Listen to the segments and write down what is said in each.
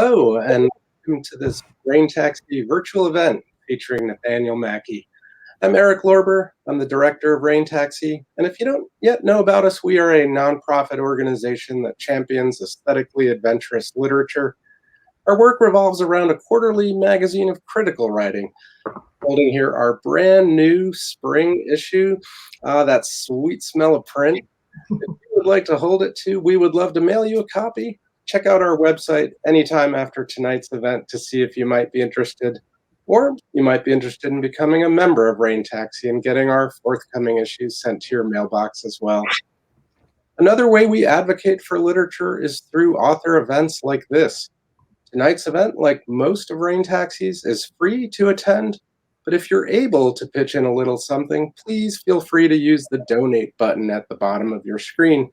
Hello, and welcome to this Brain Taxi virtual event featuring Nathaniel Mackey. I'm Eric Lorber. I'm the director of Brain Taxi, and if you don't yet know about us, we are a nonprofit organization that champions aesthetically adventurous literature. Our work revolves around a quarterly magazine of critical writing. Holding here our brand new spring issue, that sweet smell of print. If you would like to hold it too, we would love to mail you a copy. Check out our website anytime after tonight's event to see if you might be interested, or you might be interested in becoming a member of Rain Taxi and getting our forthcoming issues sent to your mailbox as well. Another way we advocate for literature is through author events like this. Tonight's event, like most of Rain Taxi's, is free to attend, but if you're able to pitch in a little something, please feel free to use the donate button at the bottom of your screen.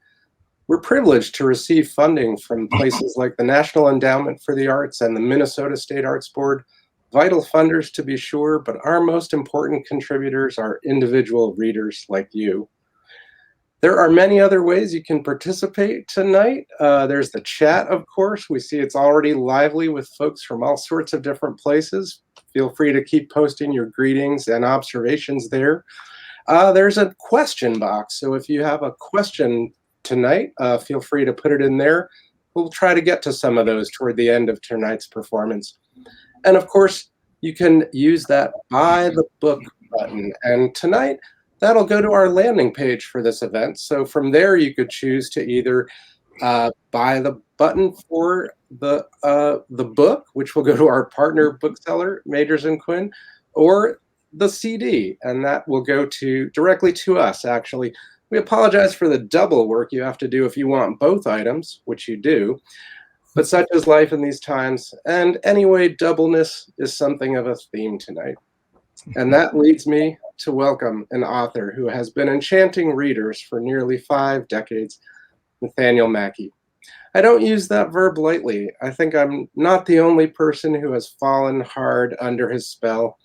We're privileged to receive funding from places like the National Endowment for the Arts and the Minnesota State Arts Board, vital funders to be sure, but our most important contributors are individual readers like you. There are many other ways you can participate tonight. There's the chat, of course. We see it's already lively with folks from all sorts of different places. Feel free to keep posting your greetings and observations there. There's a question box, so if you have a question tonight, feel free to put it in there. We'll try to get to some of those toward the end of tonight's performance. And of course, you can use that buy the book button. And tonight, that'll go to our landing page for this event. So from there, you could choose to either buy the button for the book, which will go to our partner bookseller, Majors and Quinn, or the CD, and that will go directly to us, actually. We apologize for the double work you have to do if you want both items, which you do, but such is life in these times. And anyway, doubleness is something of a theme tonight. And that leads me to welcome an author who has been enchanting readers for nearly 5 decades, Nathaniel Mackey. I don't use that verb lightly. I think I'm not the only person who has fallen hard under his spell.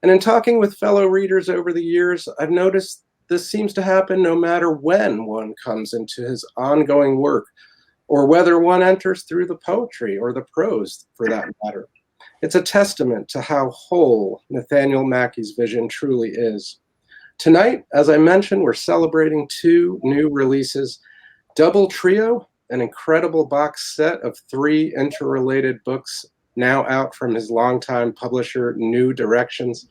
And in talking with fellow readers over the years, I've noticed this seems to happen no matter when one comes into his ongoing work, or whether one enters through the poetry or the prose, for that matter. It's a testament to how whole Nathaniel Mackey's vision truly is. Tonight, as I mentioned, we're celebrating 2 new releases, Double Trio, an incredible box set of 3 interrelated books now out from his longtime publisher, New Directions.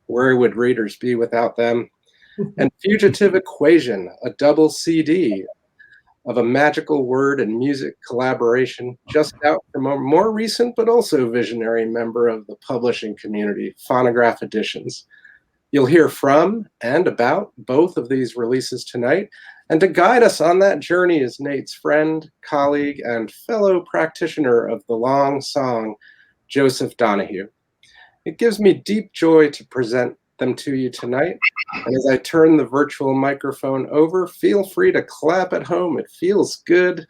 Where would readers be without them? And Fugitive Equation, a double CD of a magical word and music collaboration just out from a more recent but also visionary member of the publishing community, Fonograf Editions. You'll hear from and about both of these releases tonight, and to guide us on that journey is Nate's friend, colleague, and fellow practitioner of the long song, Joseph Donahue. It gives me deep joy to present them to you tonight. And as I turn the virtual microphone over, feel free to clap at home. It feels good.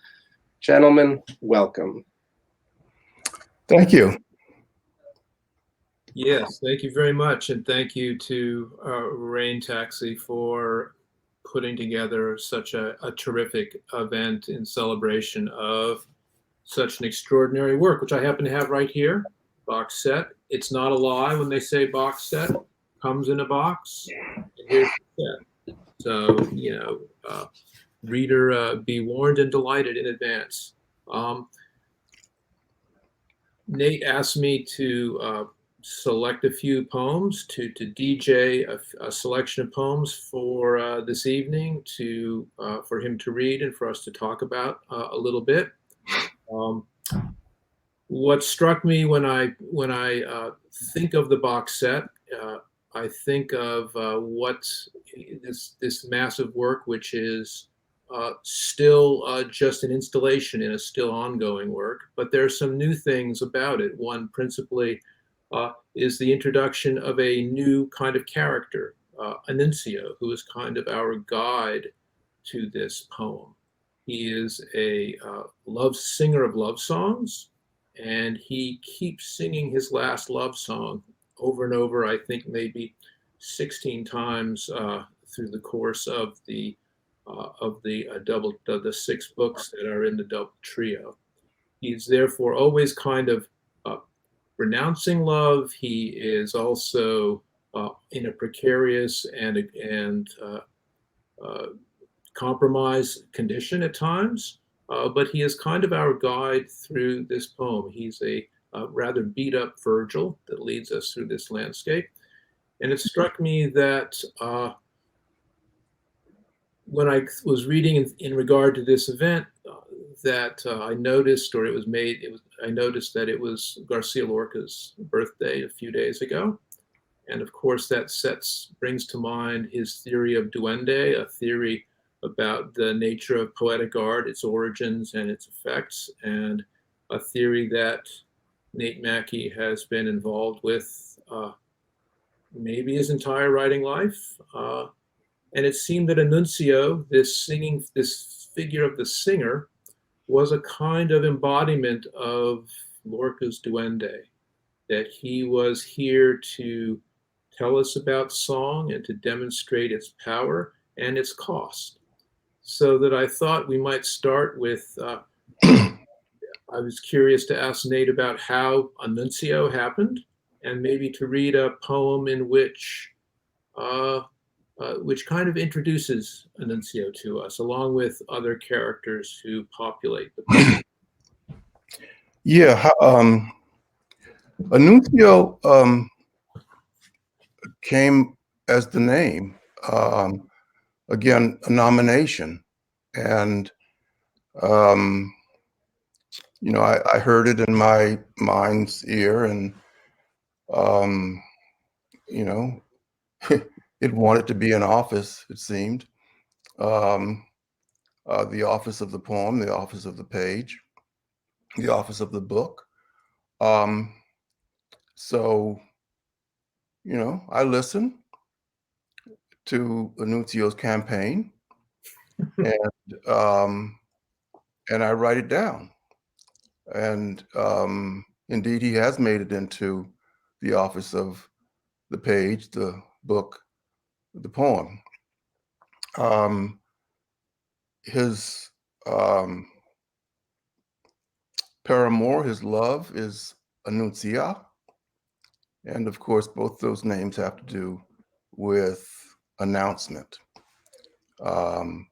Gentlemen, welcome. Thank you. Yes, thank you very much. And thank you to Rain Taxi for putting together such a terrific event in celebration of such an extraordinary work, which I happen to have right here, box set. It's not a lie when they say box set. Comes in a box. And here's the set. So, reader, be warned and delighted in advance. Nate asked me to select a few poems, to DJ a selection of poems for this evening, for him to read and for us to talk about a little bit. What struck me when I think of the box set, I think of what this massive work, which is still just an installation in a still ongoing work, but there are some new things about it. One principally is the introduction of a new kind of character, Anencio, who is kind of our guide to this poem. He is a singer of love songs, and he keeps singing his last love song over and over, I think maybe 16 times through the course of the 6 books that are in the double trio. He's therefore always kind of renouncing love. He is also in a precarious and compromised condition at times, but he is kind of our guide through this poem. He's a rather beat up Virgil that leads us through this landscape. And it struck me that when I was reading in regard to this event, that I noticed, or it was made, I noticed that it was Garcia Lorca's birthday a few days ago. And of course, that brings to mind his theory of duende, a theory about the nature of poetic art, its origins and its effects, and a theory that Nate Mackey has been involved with maybe his entire writing life. And it seemed that Anencio, this figure of the singer, was a kind of embodiment of Lorca's duende, that he was here to tell us about song and to demonstrate its power and its cost. So that I thought we might start with, I was curious to ask Nate about how Anencio happened, and maybe to read a poem in which kind of introduces Anencio to us, along with other characters who populate the poem. Yeah, Anuncio came as the name. Again, a nomination. And, you know, I heard it in my mind's ear, and, you know, it wanted to be an office, it seemed. The office of the poem, the office of the page, the office of the book. So, you know, I listened to Anuncio's campaign, and I write it down. And indeed, he has made it into the office of the page, the book, the poem. His paramour, his love, is Annuncia. And of course, both those names have to do with announcement and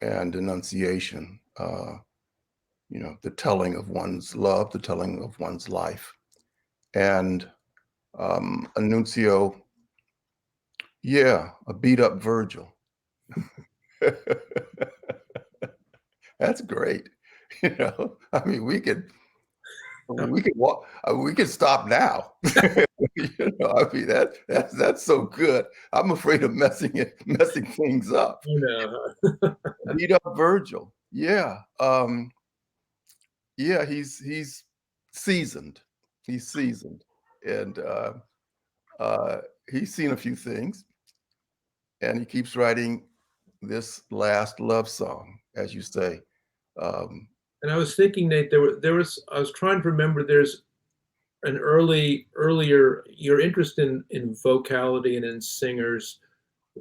enunciation. You know, the telling of one's love, the telling of one's life. And Annuncio, yeah, a beat up Virgil. That's great. You know, I mean, we could walk, we could stop now. You know, I mean, that's so good. I'm afraid of messing things up. You know, Beat up Virgil. Yeah. Yeah, he's seasoned. He's seasoned. And he's seen a few things, and he keeps writing this last love song, as you say. and I was thinking, Nate, I was trying to remember, there's an earlier, your interest in vocality and in singers.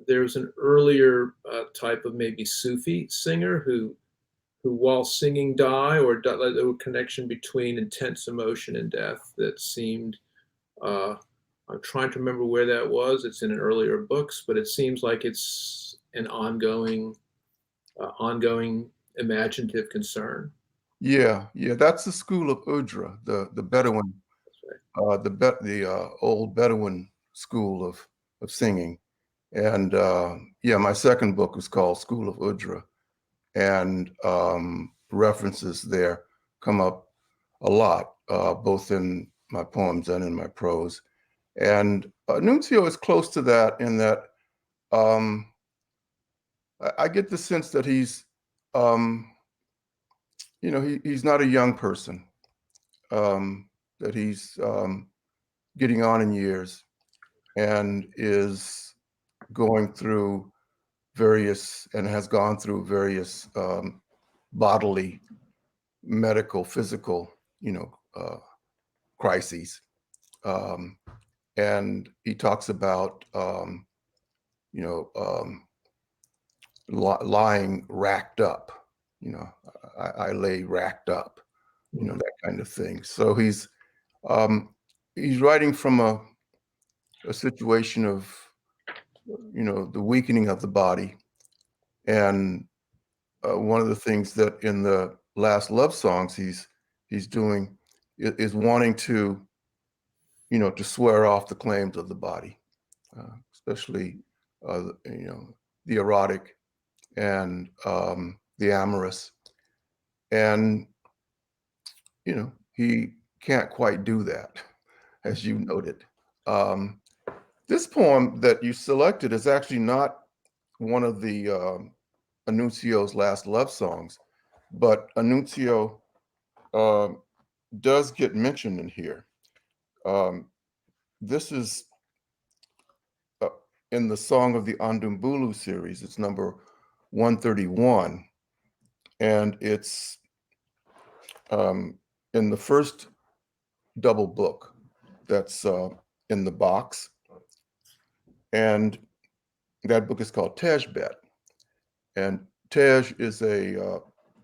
There's an earlier type of maybe Sufi singer who while singing die, or a connection between intense emotion and death that seemed, I'm trying to remember where that was. It's in an earlier books, but it seems like it's an ongoing imaginative concern. Yeah, that's the school of Udra, the Bedouin, the old Bedouin school of singing. And yeah, my second book is called School of Udra, and references there come up a lot, both in my poems and in my prose. And Nuncio is close to that in that I get the sense that he's, you know, he's not a young person, that he's getting on in years and is going through various, and has gone through various bodily, medical, physical, you know, crises. And he talks about, you know, lying racked up. You know, I lay racked up. that kind of thing. So he's writing from a situation of, the weakening of the body. And one of the things that in the last love songs he's doing is wanting to, to swear off the claims of the body, especially, the erotic and the amorous. And, he can't quite do that, as you noted. This poem that you selected is actually not one of the Annencio's last love songs, but Anencio does get mentioned in here. This is in the Song of the Andumbulu series. It's number 131, and it's in the first double book that's in the box. And that book is called Tejbet. And Tej is a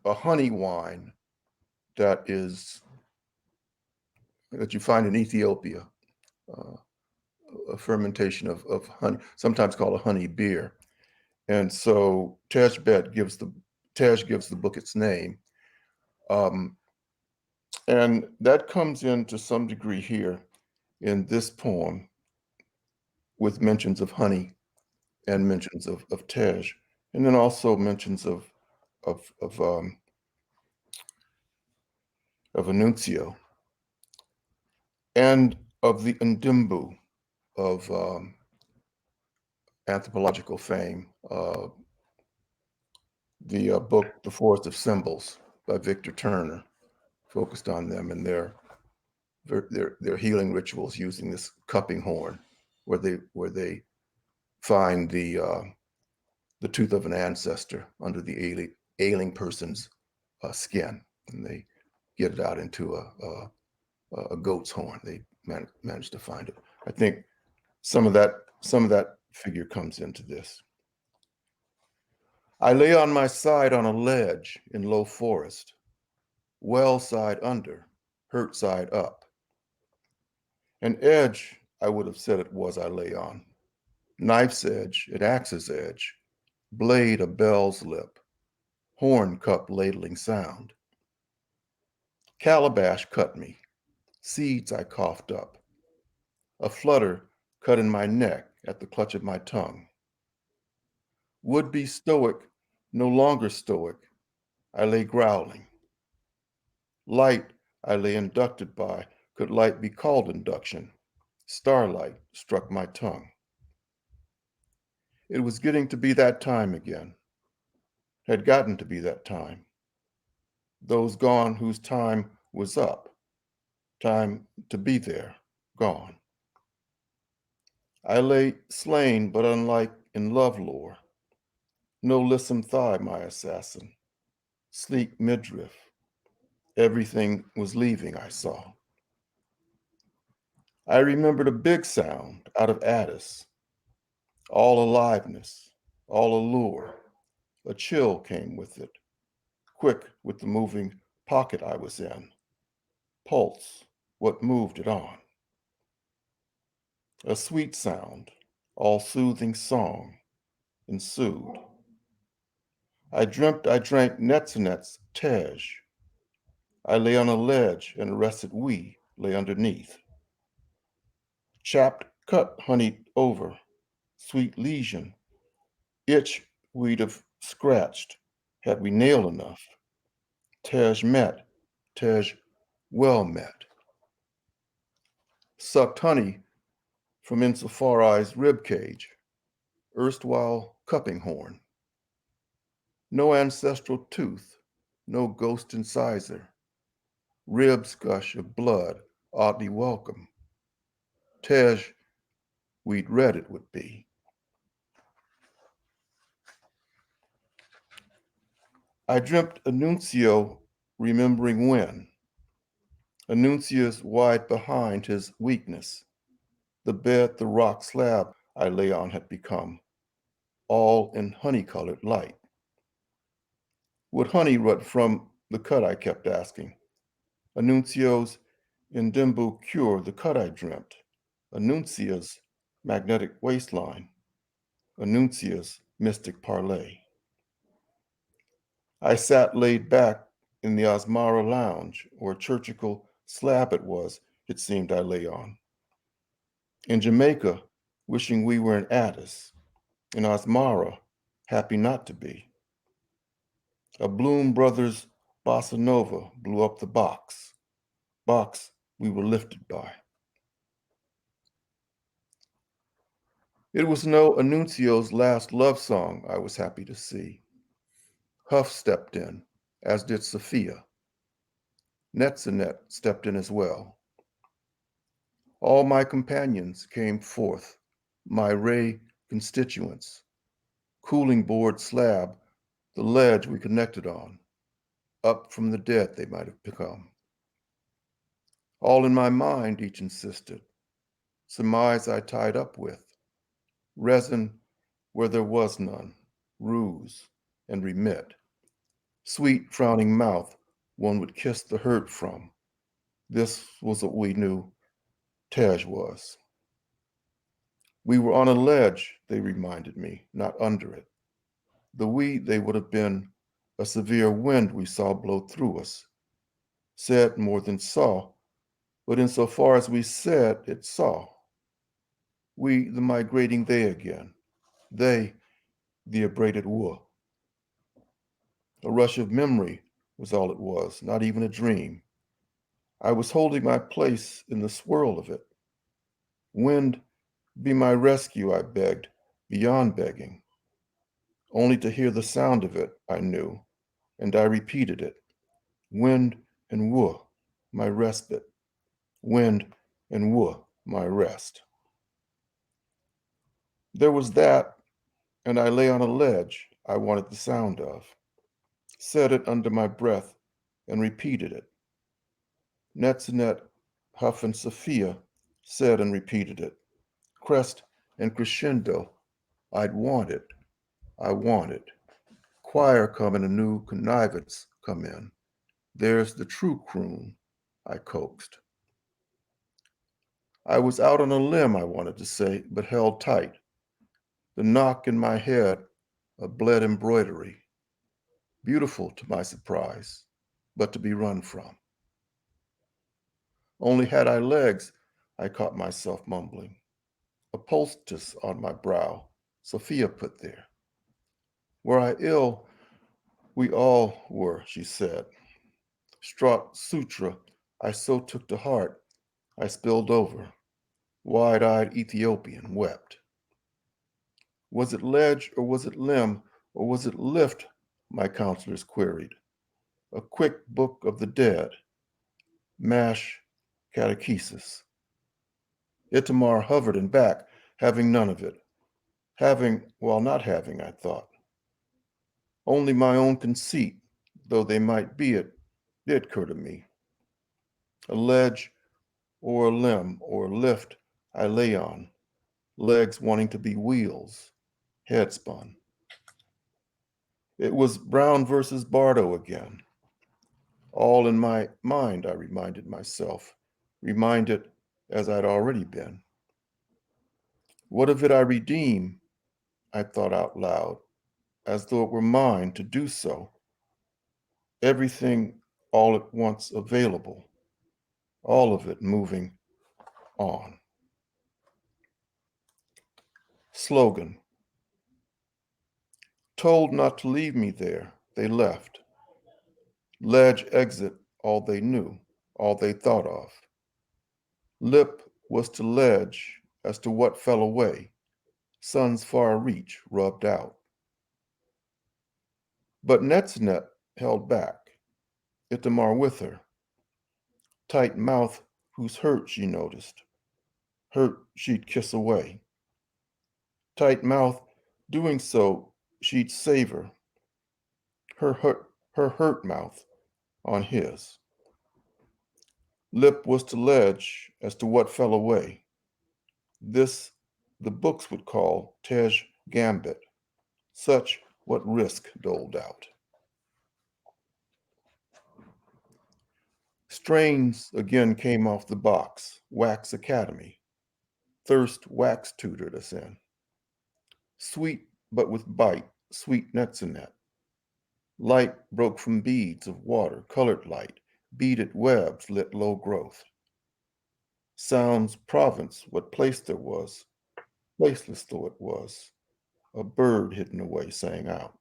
honey wine that you find in Ethiopia, a fermentation of honey, sometimes called a honey beer. And so Tejbet gives the book its name. And that comes in to some degree here in this poem with mentions of honey and mentions of Tej, and then also mentions of Anencio and of the Ndimbu of anthropological fame, the book The Forest of Symbols by Victor Turner focused on them and their healing rituals using this cupping horn, where they find the tooth of an ancestor under the ailing person's skin, and they get it out into a goat's horn. They manage to find it. I think some of that figure comes into this. I lay on my side on a ledge in low forest, well side under, hurt side up. An edge, I would have said it was I lay on. Knife's edge, an axe's edge, blade a bell's lip, horn cup ladling sound. Calabash cut me, seeds I coughed up. A flutter cut in my neck at the clutch of my tongue. Would be stoic, no longer stoic, I lay growling. Light I lay inducted by, could light be called induction? Starlight struck my tongue. It was getting to be that time again. Had gotten to be that time. Those gone whose time was up. Time to be there, gone. I lay slain, but unlike in love lore. No lissom thigh, my assassin. Sleek midriff. Everything was leaving, I saw. I remembered a big sound out of Addis. All aliveness, all allure. A chill came with it, quick with the moving pocket I was in. Pulse, what moved it on. A sweet sound, all soothing song, ensued. I dreamt I drank Netzinet's Tej. I lay on a ledge and arrested we lay underneath. Chapped cut honeyed over, sweet lesion, itch we'd have scratched had we nail enough. Tej met, Tej well met. Sucked honey from Insofari's rib cage, erstwhile cupping horn. No ancestral tooth, no ghost incisor. Ribs gush of blood, oddly welcome. Tej, we'd read it would be. I dreamt Anencio remembering when. Annuncia's wide behind his weakness. The bed the rock slab I lay on had become, all in honey-colored light. Would honey rut from the cut, I kept asking. Anuncio's Indembu cure, the cut I dreamt, Anuncia's magnetic waistline, Anuncia's mystic parlay. I sat laid back in the Asmara lounge, or a churchical slab it seemed I lay on. In Jamaica, wishing we were in Addis. In Asmara, happy not to be. A Bloom Brothers bossa nova blew up the box we were lifted by. It was no Anuncio's last love song I was happy to see. Huff stepped in, as did Sophia. Netzanet stepped in as well. All my companions came forth, my ray constituents, cooling board slab, the ledge we connected on, up from the dead they might have become. All in my mind, each insisted, surmise I tied up with, resin where there was none, ruse and remit, sweet frowning mouth one would kiss the hurt from. This was what we knew Tej was. We were on a ledge, they reminded me, not under it. The we they would have been a severe wind we saw blow through us. Said more than saw, but insofar as we said, it saw. We, the migrating they again. They, the abraded wool. A rush of memory was all it was, not even a dream. I was holding my place in the swirl of it. Wind, be my rescue, I begged, beyond begging. Only to hear the sound of it, I knew, and I repeated it. Wind and wool, my respite. Wind and wool, my rest. There was that, and I lay on a ledge I wanted the sound of. Said it under my breath and repeated it. Netzanet, Huff, and Sophia said and repeated it. Crest and crescendo, I'd want it. I want it. Choir come and a new connivance come in. There's the true croon, I coaxed. I was out on a limb, I wanted to say, but held tight. The knock in my head, a bled embroidery. Beautiful to my surprise, but to be run from. Only had I legs, I caught myself mumbling. A poultice on my brow, Sophia put there. Were I ill, we all were, she said. Straught sutra, I so took to heart, I spilled over. Wide-eyed Ethiopian wept. Was it ledge or was it limb or was it lift, my counselors queried. A quick book of the dead, mash catechesis. Itamar hovered and back, having none of it. Having while not having, I thought. Only my own conceit, though they might be it, did occur to me. A ledge or a limb or a lift I lay on, legs wanting to be wheels, head spun. It was Brown versus Bardo again. All in my mind, I reminded myself, reminded as I'd already been. What of it I redeem, I thought out loud, as though it were mine to do so. Everything all at once available, all of it moving on. Slogan. Told not to leave me there, they left. Ledge exit all they knew, all they thought of. Lip was to ledge as to what fell away, sun's far reach rubbed out. But Netzanet held back, Itamar with her. Tight mouth whose hurt she noticed, hurt she'd kiss away. Tight mouth, doing so, she'd savor her hurt mouth on his. Lip was to ledge as to what fell away. This the books would call Tej Gambit, such what risk doled out. Strains again came off the box, Wax Academy. Thirst wax tutored us in. Sweet but with bite, sweet Netzinet. Light broke from beads of water, colored light, beaded webs lit low growth. Sounds province, what place there was, placeless though it was, a bird hidden away sang out.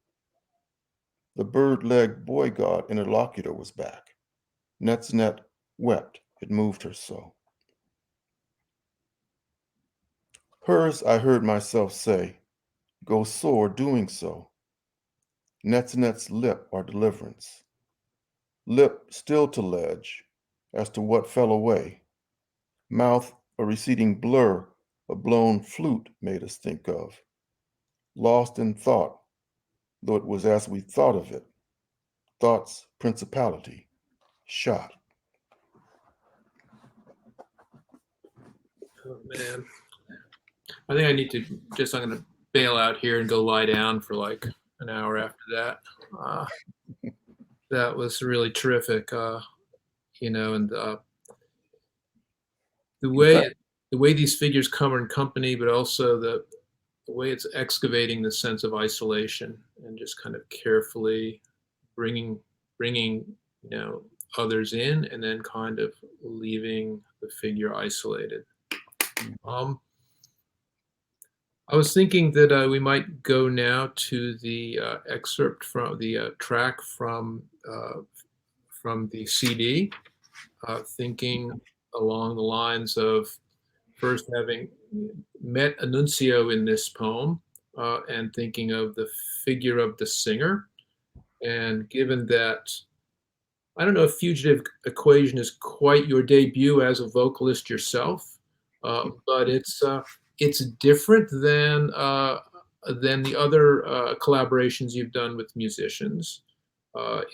The bird-legged boy god interlocutor was back. Netzinet wept, it moved her so. Hers, I heard myself say, go soar doing so. Netzinet's lip our deliverance. Lip still to ledge, as to what fell away. Mouth a receding blur, a blown flute made us think of. Lost in thought, though it was as we thought of it. Thought's principality, shot. Oh, man. I think I need to I'm going to bail out here and go lie down for like an hour after that. That was really terrific, and the way the way these figures come in company, but also the way it's excavating the sense of isolation and just kind of carefully bringing others in and then kind of leaving the figure isolated. I was thinking that we might go now to the excerpt from the track from the CD, thinking along the lines of first having met Anencio in this poem and thinking of the figure of the singer. And given that, I don't know if Fugitive Equation is quite your debut as a vocalist yourself, but it's different than the other collaborations you've done with musicians,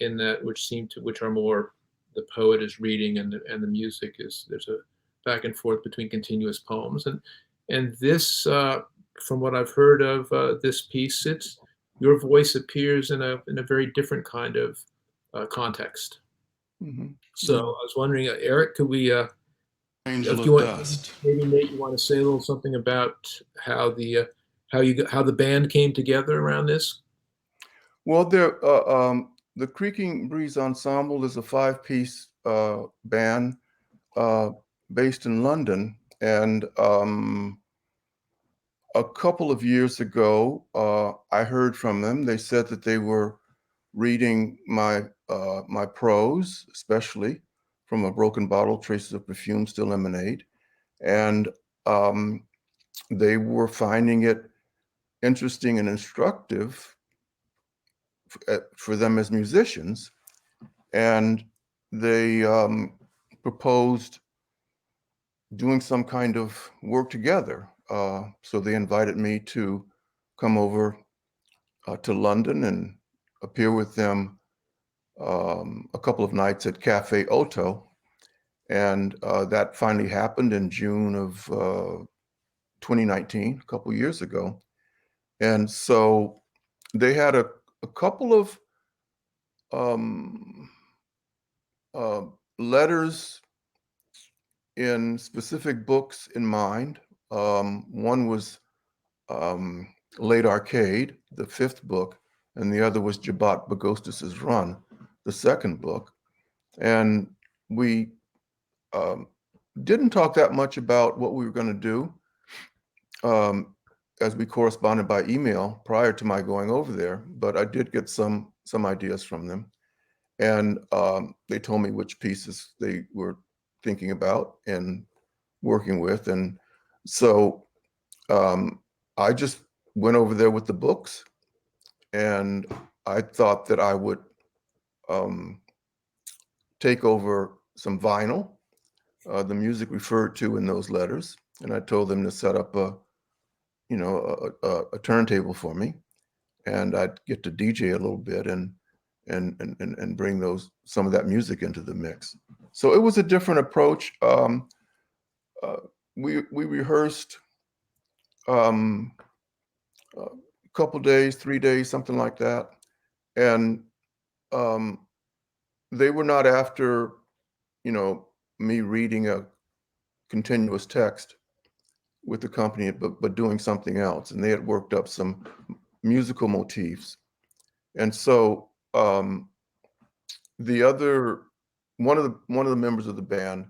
in that which are more the poet is reading and the music is there's a back and forth between continuous poems and this from what I've heard of this piece, it's your voice appears in a very different kind of context. Mm-hmm. So I was wondering, Eric, could we, Angel if of you want, dust. maybe Nate, you want to say a little something about how the band came together around this? Well, the Creaking Breeze Ensemble is a 5-piece band based in London, and a couple of years ago, I heard from them. They said that they were reading my prose, especially from A Broken Bottle, Traces of Perfume Still Emanate, and they were finding it interesting and instructive for them as musicians, and they proposed doing some kind of work together. So they invited me to come over to London and appear with them a couple of nights at Cafe Otto. And that finally happened in June of 2019, a couple years ago. And so they had a couple of letters in specific books in mind. One was Late Arcade, the 5th book, and the other was Jabot Bagostis's Run, the 2nd book. And we didn't talk that much about what we were going to do as we corresponded by email prior to my going over there, but I did get some ideas from them. And they told me which pieces they were thinking about and working with. And so I just went over there with the books, and I thought that I would take over some vinyl, the music referred to in those letters. And I told them to set up a turntable for me, and I'd get to DJ a little bit and bring some of that music into the mix. So it was a different approach. We rehearsed a couple days, 3 days, something like that, and they were not after me reading a continuous text with the company, but doing something else. And they had worked up some musical motifs. And so the other one of the members of the band,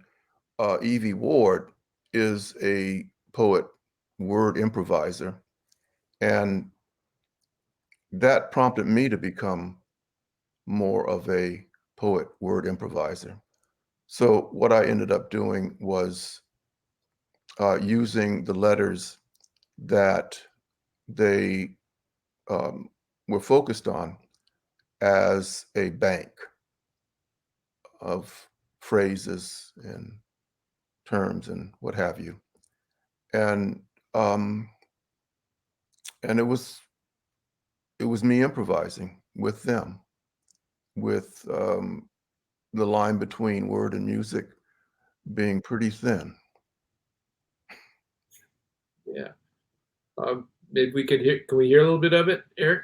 Evie Ward, is a poet, word improviser, and that prompted me to become more of a poet, word improviser. So what I ended up doing was using the letters that they were focused on as a bank of phrases and terms and what have you. And um, and it was me improvising with them, with the line between word and music being pretty thin. Yeah. Maybe we can hear. Can we hear a little bit of it, Eric?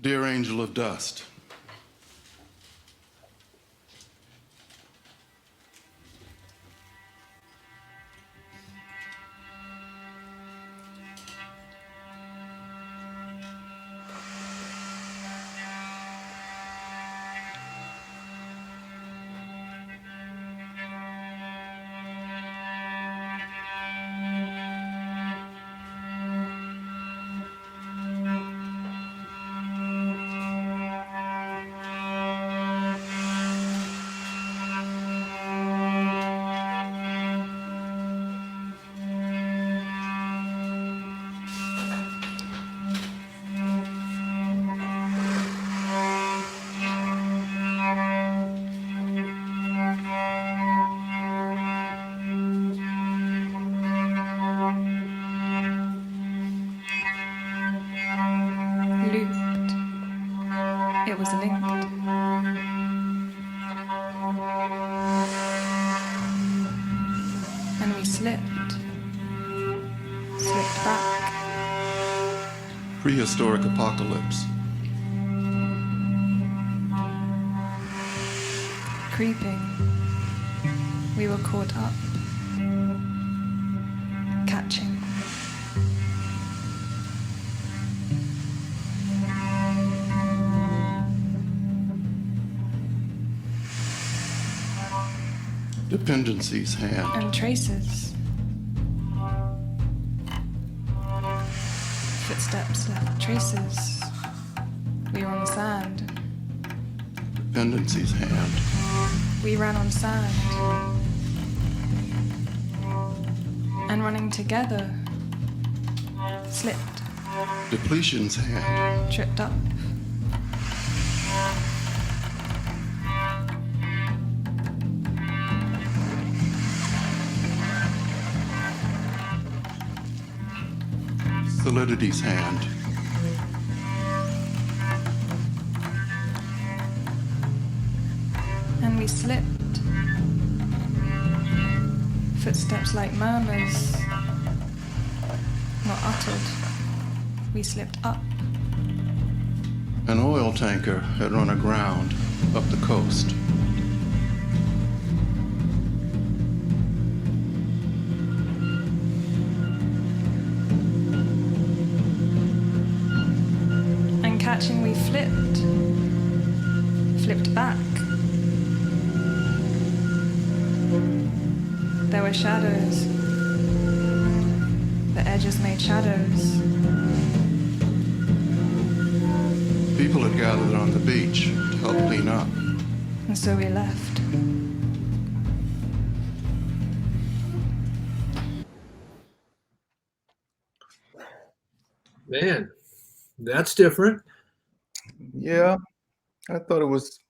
Dear angel of dust, looped. It was linked. And we slipped back. prehistoric apocalypse, Creeping. We were caught up. Catching. dependency's hand, And traces. Footsteps left traces. We were on sand. dependency's hand, We ran on sand. And running together. Slipped. depletion's hand, Tripped up. solidity's hand, And we slipped. Footsteps like murmurs. Not uttered. We slipped up. an oil tanker had run aground up the coast. And catching we flipped. Flipped back. There were shadows. The edges made shadows. People had gathered on the beach to help clean up. And so we left. Man, that's different. Yeah, I thought it was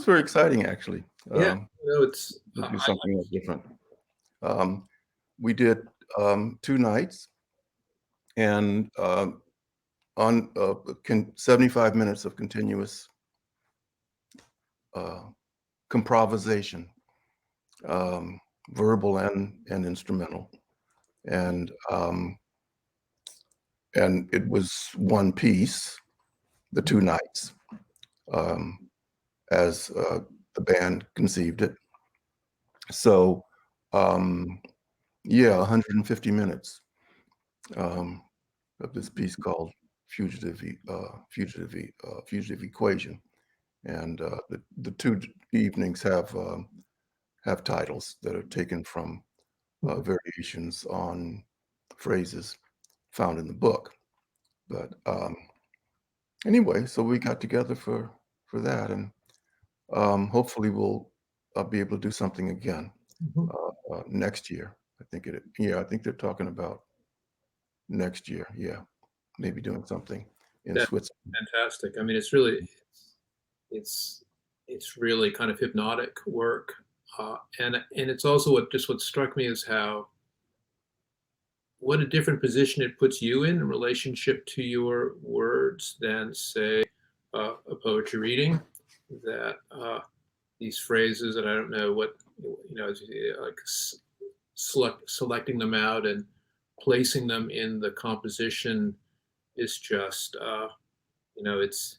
very exciting, actually. Yeah, it's To do something else different. We did 2 nights, and on 75 minutes of continuous comprovisation, verbal and instrumental, and it was one piece, the two nights, as the band conceived it. So, yeah, 150 minutes of this piece called Fugitive Equation, and the two evenings have titles that are taken from variations on phrases found in the book. But anyway, so we got together for that, and hopefully we'll be able to do something again next year. I think I think they're talking about next year. Yeah, maybe doing something in That's Switzerland. fantastic. I mean, it's really kind of hypnotic work, and it's also what struck me is what a different position it puts you in relationship to your words than, say, a poetry reading. That these phrases, and I don't know what, like selecting them out and placing them in the composition is just, it's.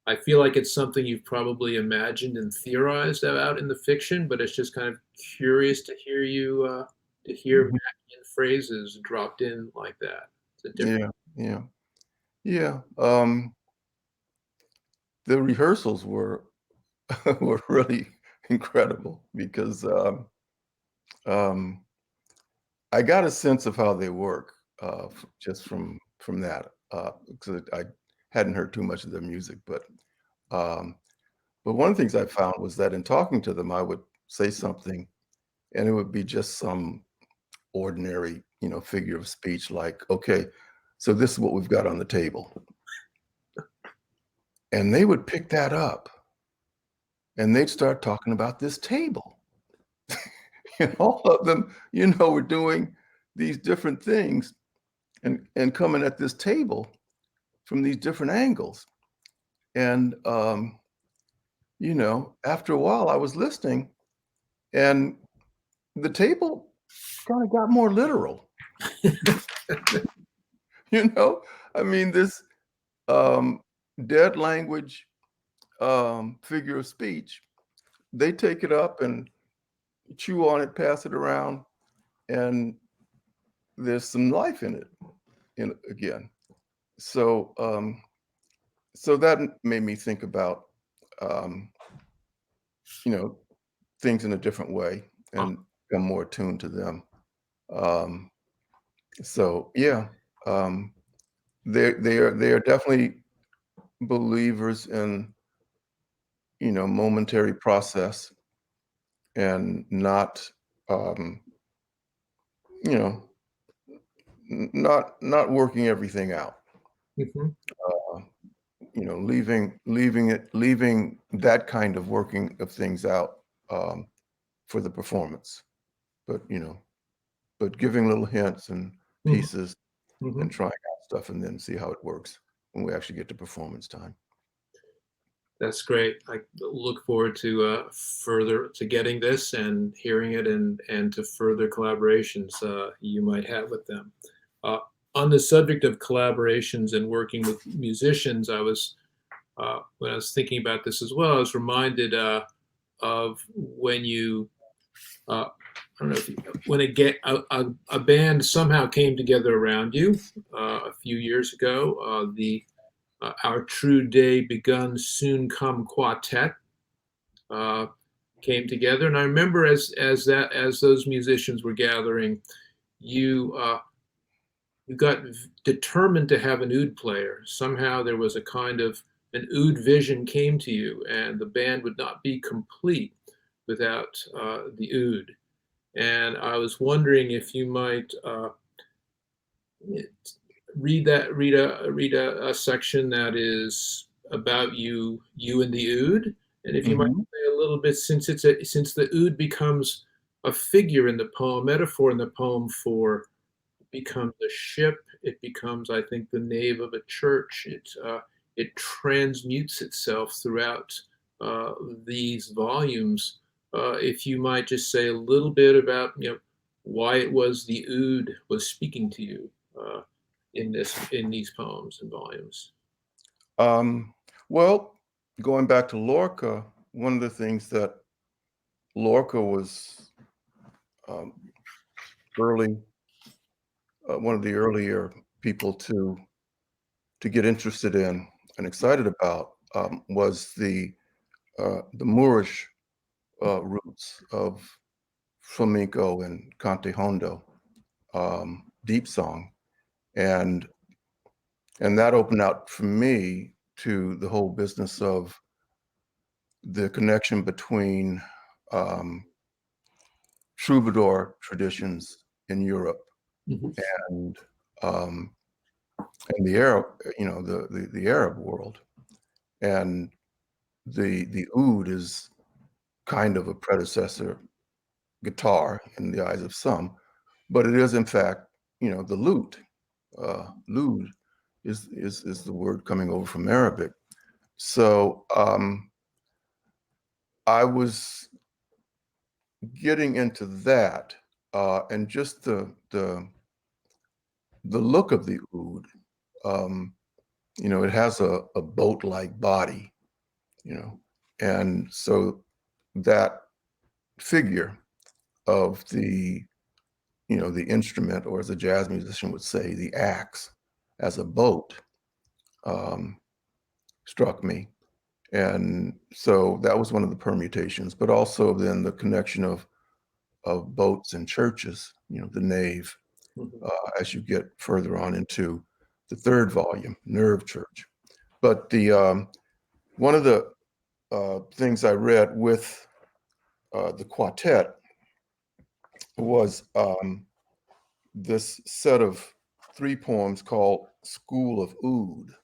I feel like it's something you've probably imagined and theorized about in the fiction, but it's just kind of curious to hear you to hear Mhm. Mackian phrases dropped in like that. It's a different. Yeah. The rehearsals were were really incredible because um, I got a sense of how they work just from that because I hadn't heard too much of their music, um, but one of the things I found was that in talking to them, I would say something, and it would be just some ordinary, figure of speech, like, "Okay, so this is what we've got on the table," and they would pick that up, and they'd start talking about this table. And all of them, were doing these different things and coming at this table from these different angles. And after a while I was listening and the table kind of got more literal. you know, I mean, this um dead language figure of speech, they take it up and chew on it, pass it around, and there's some life in it again. So so that made me think about um, you know things in a different way and become more attuned to them. Um, so yeah, um, they are definitely believers in momentary process and not um, you know not working everything out. Mhm. Uh, leaving that kind of working of things out um, for the performance, but but giving little hints and Mhm. pieces and Mhm. trying out stuff and then see how it works when we actually get to performance time. That's great. I look forward to further to getting this and hearing it, and to further collaborations you might have with them. Uh, on the subject of collaborations and working with musicians, I was when I was thinking about this as well, I was reminded of when you I don't know if you, when a band somehow came together around you a few years ago. The Our True Day Begun Soon Come Quartet uh, came together, and I remember as those musicians were gathering, you you got determined to have an oud player. Somehow there was a kind of an oud vision came to you, and the band would not be complete without the oud. And I was wondering if you might read a section that is about you and the oud, and if you might Hmm. say a little bit, since the oud becomes a figure in the poem, metaphor in the poem for becomes a ship, it becomes, I think, the nave of a church. It transmutes itself throughout uh, these volumes. If you might just say a little bit about why it was the oud was speaking to you in these poems and volumes. Well, going back to Lorca, one of the things that Lorca was um, early, one of the earlier people to get interested in and excited about was the Moorish roots of flamenco and cante hondo, deep song, and that opened out for me to the whole business of the connection between um, troubadour traditions in Europe Mhm. and um, the Arab, the Arab world, and the oud is kind of a predecessor guitar in the eyes of some, but it is in fact, the lute. Lud is the word coming over from Arabic. So I was getting into that, and just the look of the oud. Um, it has a boat-like body, and so that figure of the instrument, or as a jazz musician would say, the axe as a boat, um, struck me. And so that was one of the permutations, but also then the connection of boats and churches, the nave, Mhm. as you get further on into the third volume, Nerve Church. But one of the things I read with the quartet was this set of 3 poems called School of Oud,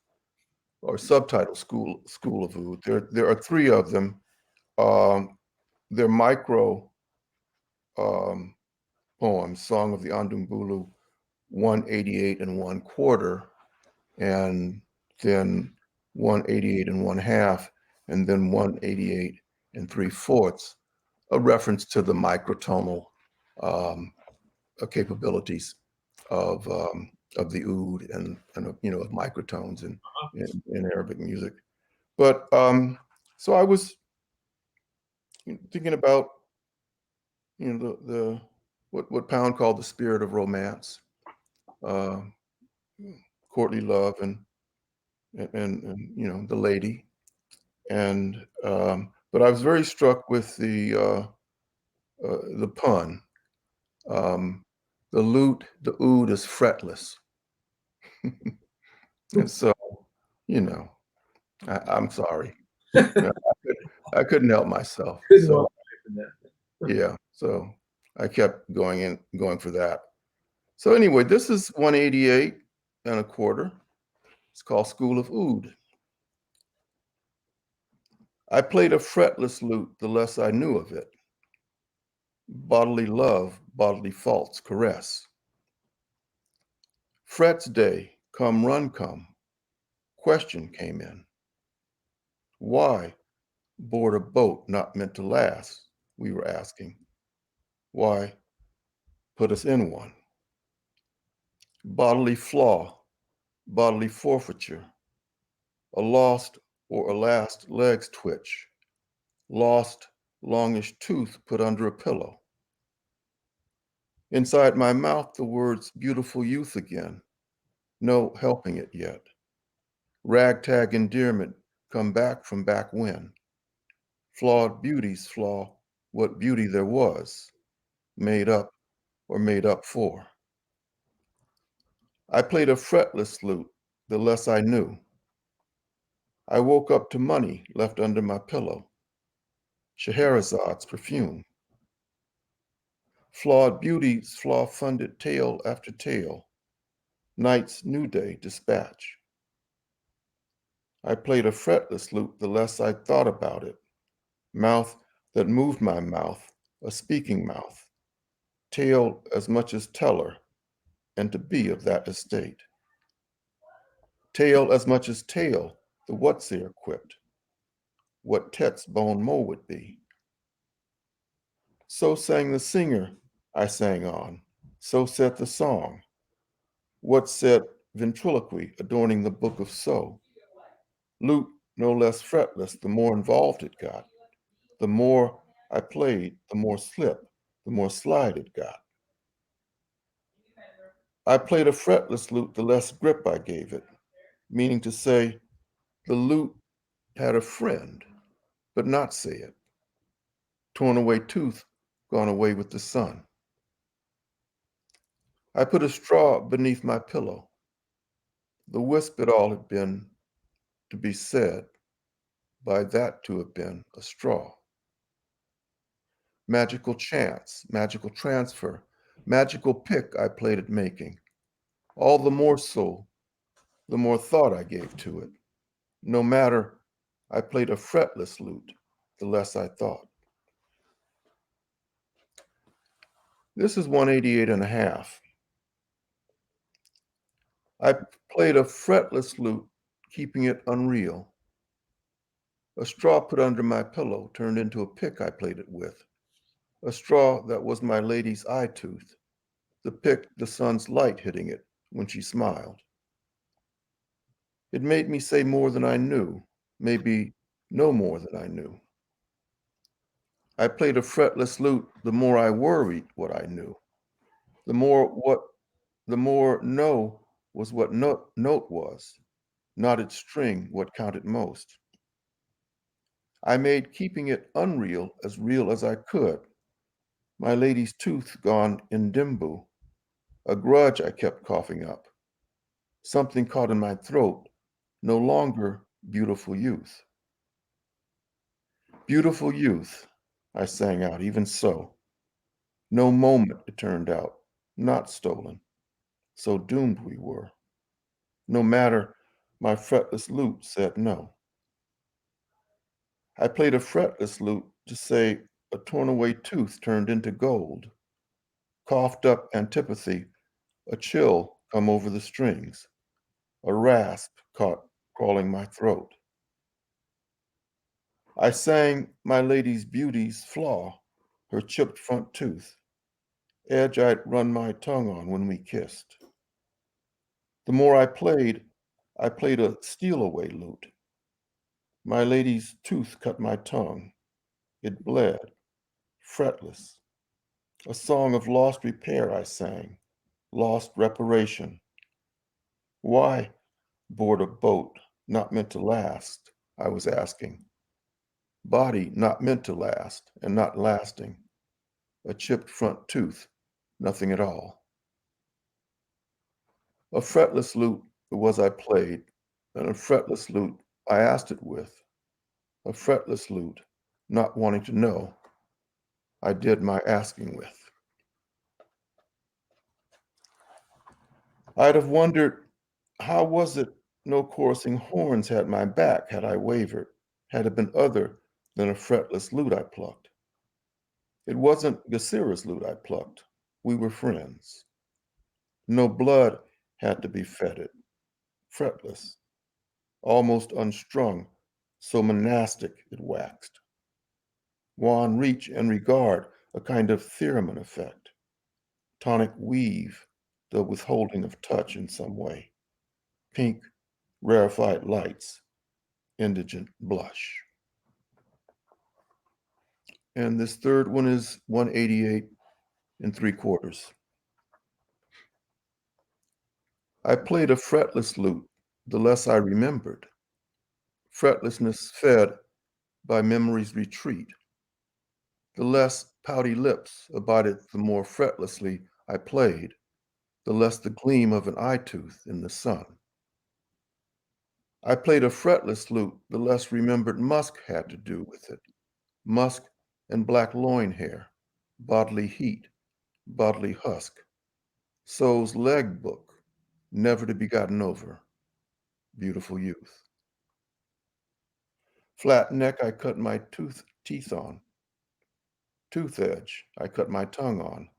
or subtitle School of Oud. There are 3 of them. They're micro um, poems: Song of the Andumbulu, 188 and 1/4, and then 188 and 1/2, and then 188 and 3/4, a reference to the microtonal um, capabilities of the oud and of microtones in Arabic music. But so I was thinking about the what Pound called the spirit of romance, uh, courtly love, and the lady, and but I was very struck with the pun. Um, the lute, the oud is fretless, and so you know I'm sorry. Yeah, I couldn't help myself. Couldn't So walk away from that. yeah, so I kept going for that. So anyway, this is 188 and 1/4. It's called School of Oud. I played a fretless lute the less I knew of it. Bodily love, bodily faults caress. Frets day, come run come. Question came in. Why board a boat not meant to last? We were asking. Why put us in one? Bodily flaw, bodily forfeiture, a lost or a last leg's twitch, lost longish tooth put under a pillow. Inside my mouth, the words beautiful youth again, no helping it yet. Ragtag endearment come back from back when. Flawed beauties flaw what beauty there was, made up or made up for. I played a fretless lute, the less I knew. I woke up to money left under my pillow, Scheherazade's perfume. Flawed beauties flaw funded tale after tale, night's new day dispatch. I played a fretless lute the less I thought about it, mouth that moved my mouth, a speaking mouth, tale as much as teller, and to be of that estate. Tale as much as tale, the what's-there quipped, what Tet's bon mot would be. So sang the singer, I sang on, so said the song. What said ventriloquy adorning the book of So? Lute no less fretless the more involved it got. The more I played, the more slip, the more slide it got. I played a fretless lute, the less grip I gave it, meaning to say, the lute had a friend, but not say it. Torn away tooth, gone away with the sun. I put a straw beneath my pillow. The wisp it all had been to be said, by that to have been a straw. Magical chance, magical transfer, magical pick I played at making. All the more so, the more thought I gave to it. No matter, I played a fretless lute, the less I thought. This is 188 and a half. I played a fretless lute, keeping it unreal. A straw put under my pillow turned into a pick I played it with. A straw that was my lady's eye tooth. The pick, the sun's light hitting it when she smiled. It made me say more than I knew, maybe no more than I knew. I played a fretless lute, the more I worried what I knew. The more no was what note was, not its string what counted most. I made keeping it unreal as I could. My lady's tooth gone in dimbu, a grudge I kept coughing up. Something caught in my throat, no longer beautiful youth. Beautiful youth, I sang out, even so. No moment, it turned out, not stolen. So doomed we were. No matter, my fretless lute said no. I played a fretless lute to say a torn away tooth turned into gold. Coughed up antipathy, a chill come over the strings. A rasp caught crawling my throat. I sang my lady's beauty's flaw, her chipped front tooth, edge I'd run my tongue on when we kissed. The more I played a steal away lute. My lady's tooth cut my tongue. It bled, fretless. A song of lost repair I sang, lost reparation. Why board a boat not meant to last, I was asking. Body not meant to last and not lasting. A chipped front tooth, nothing at all. A fretless lute was I played, and a fretless lute I asked it with. A fretless lute, not wanting to know, I did my asking with. I'd have wondered, how was it no chorusing horns had my back had I wavered, had it been other than a fretless lute I plucked? It wasn't Gasira's lute I plucked. We were friends. No blood had to be fetid, fretless, almost unstrung, so monastic it waxed. Wan reach and regard, a kind of theremin effect. Tonic weave, the withholding of touch in some way. Pink, rarefied lights, indigent blush. And this third one is 188 3/4. I played a fretless lute, the less I remembered. Fretlessness fed by memory's retreat. The less pouty lips abided, the more fretlessly I played, the less the gleam of an eye tooth in the sun. I played a fretless lute, the less remembered musk had to do with it. Musk and black loin hair, bodily heat, bodily husk. So's leg book, never to be gotten over. Beautiful youth. Flat neck I cut my teeth on. Tooth edge I cut my tongue on.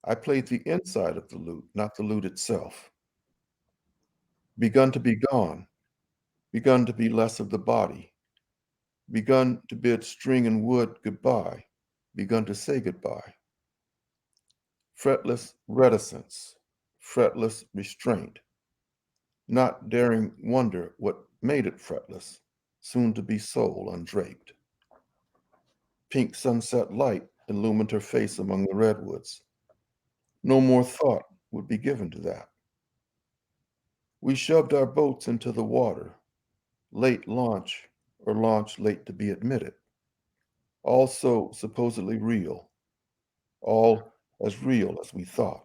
I played the inside of the lute, not the lute itself. Begun to be gone, begun to be less of the body, begun to bid string and wood goodbye, begun to say goodbye. Fretless reticence, fretless restraint, not daring wonder what made it fretless, soon to be soul undraped. Pink sunset light illumined her face among the redwoods. No more thought would be given to that. We shoved our boats into the water, late launch or launch late to be admitted. All so supposedly real, all as real as we thought.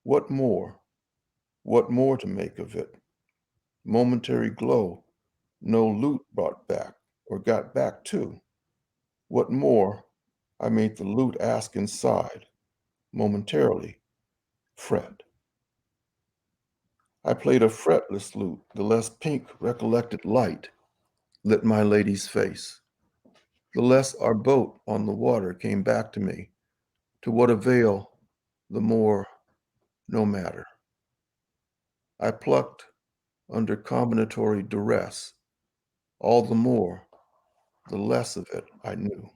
What more? What more to make of it? Momentary glow, no loot brought back or got back to. What more? I made the loot ask inside, momentarily, fret. I played a fretless lute, the less pink recollected light lit my lady's face. The less our boat on the water came back to me. To what avail, the more, no matter. I plucked under combinatory duress. All the more, the less of it I knew.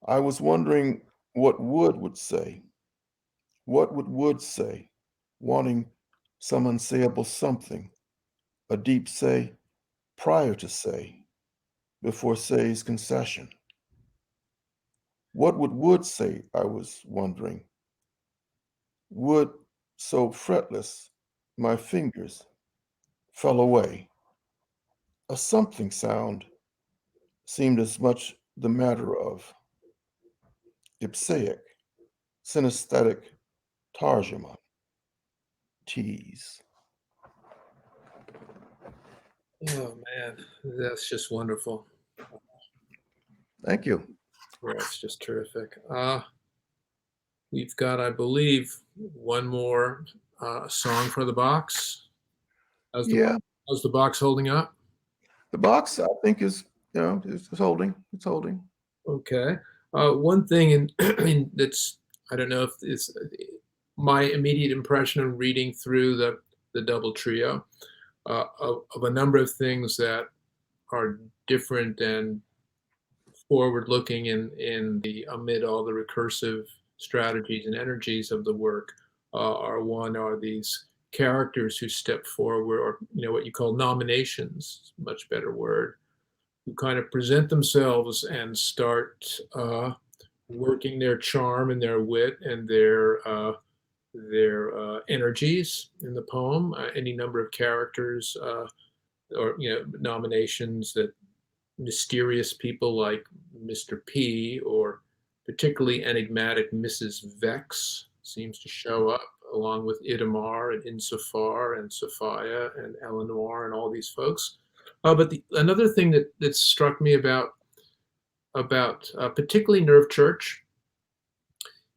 I was wondering what Wood would say. What would Wood say, wanting some unsayable something, a deep say, prior to say, before say's concession? What would Wood say, I was wondering? Wood, so fretless, my fingers fell away. A something sound seemed as much the matter of ipsaic, synesthetic tarjuma, tease. Oh man, that's just wonderful. Thank you. Yeah, it's just terrific. We've got, I believe, one more song for the box. Yeah, How's the box holding up? the box I think is, it's holding. It's holding. Okay. One thing that's, I don't know if it's my immediate impression of reading through the double trio of a number of things that are different and forward looking in the amid all the recursive strategies and energies of the work are these characters who step forward, or what you call nominations, much better word, who kind of present themselves and start working their charm and their wit and their energies in the poem. Any number of characters or nominations, that mysterious people like Mr. P, or particularly enigmatic Mrs. Vex seems to show up, along with Itamar and Insofar and Sophia and Eleanor and all these folks. But another thing that struck me about particularly Nerve Church,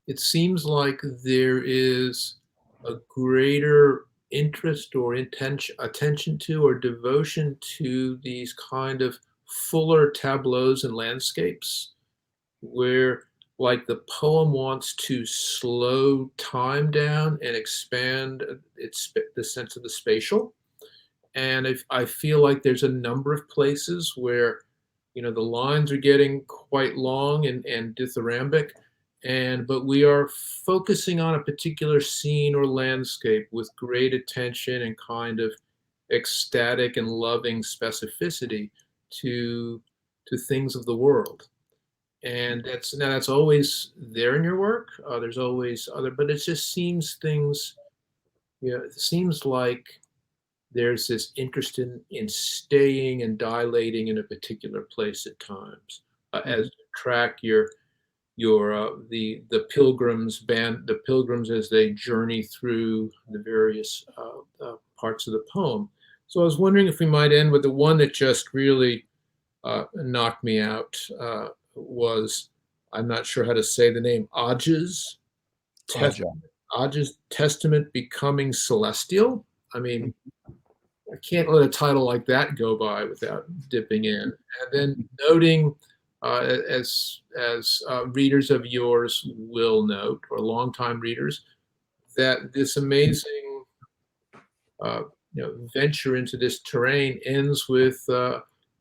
it seems like there is a greater interest or attention to or devotion to these kind of fuller tableaus and landscapes, where like the poem wants to slow time down and expand the sense of the spatial. And if I feel like there's a number of places where the lines are getting quite long and dithyrambic, but we are focusing on a particular scene or landscape with great attention and kind of ecstatic and loving specificity to things of the world. And that's always there in your work. There's always other, but it just seems it seems like there's this interest in staying and dilating in a particular place at times, as you track your the pilgrims as they journey through the various parts of the poem. So I was wondering if we might end with the one that just really knocked me out. Was, I'm not sure how to say the name, Aj's Testament Becoming Celestial. I mean, I can't let a title like that go by without dipping in. And then noting, as readers of yours will note, or longtime readers, that this amazing venture into this terrain ends with